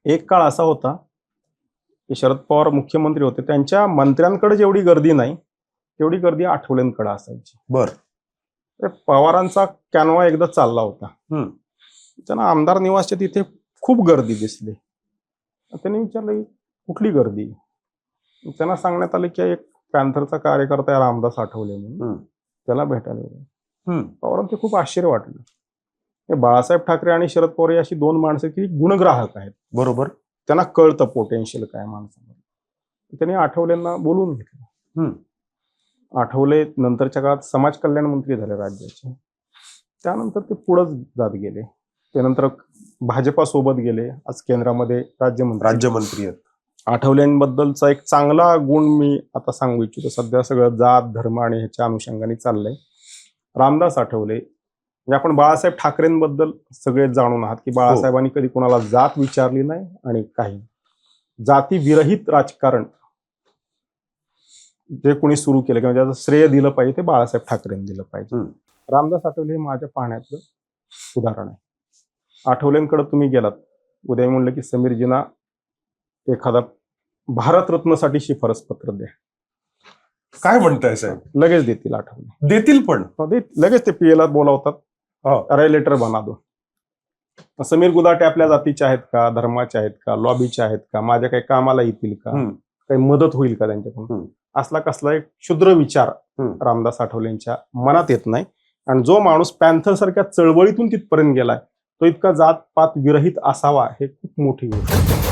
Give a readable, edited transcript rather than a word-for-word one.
एक काळ असा होता की शरद पवार मुख्यमंत्री होते, त्यांच्या मंत्र्यांकडे जेवढी गर्दी नाही तेवढी गर्दी आठवलेंकडे असायची. बर. पवारांचा कॅनवा एकदा चालला होता, त्यांना आमदार निवासच्या तिथे खूप गर्दी दिसली. त्यांनी विचारलं कुठली गर्दी, त्यांना सांगण्यात आलं की एक पॅन्थरचा कार्यकर्ता आहे रामदास आठवले म्हणून, त्याला भेटायला गेले. पवारांना ते खूप आश्चर्य वाटलं. हे बाळासाहेब ठाकरे आणि शरद पवार अशी दोन माणसं की गुणग्राहक आहेत. बरोबर. त्यांना कळतं पोटेन्शियल काय माणसामध्ये. त्यांनी आठवलेंना बोलवून घेतलं. आठवले नंतरच्या काळात समाज कल्याण मंत्री झाले राज्याचे. त्यानंतर ते पुढे जात गेले. त्यानंतर भाजपासोबत गेले, आज केंद्रामध्ये राज्यमंत्री आहेत. आठवलेंबद्दलचा एक चांगला गुण मी आता सांगू इच्छितो. सध्या सगळं जात धर्म आणि ह्याच्या अनुषंगाने चाललंय. रामदास आठवले म्हणजे आपण बाळासाहेब ठाकरेंबद्दल सगळे जाणून आहात की बाळासाहेबांनी कधी कोणाला जात विचारली नाही आणि काही जाती विरहित राजकारण जे कोणी सुरू केलं किंवा ज्याचं श्रेय दिलं पाहिजे ते बाळासाहेब ठाकरेंनी दिलं पाहिजे. रामदास आठवले हे माझ्या पाहण्यातलं उदाहरण आहे. आठवलेंकडे तुम्ही गेलात, उद्या म्हणलं की समीरजींना एखादा भारतरत्नसाठी शिफारस पत्र द्या, काय म्हणताय साहेब? लगेच देतील. आठवले देतील पण लगेच ते पीएला बोलावतात, अरे लेटर बना दो. समीर गुदाटे आपल्या जातीचे आहेत का, धर्माचे आहेत का, लॉबीचे आहेत का, माझ्या काही कामाला येतील का, काही मदत होईल का त्यांच्याकडून, असला कसला एक क्षुद्र विचार रामदास आठवलेंच्या मनात येत नाही. आणि जो माणूस पॅन्थर सारख्या चळवळीतून तिथपर्यंत गेलाय तो इतका जात पात विरहित असावा हे खूप मोठी गोष्ट आहे.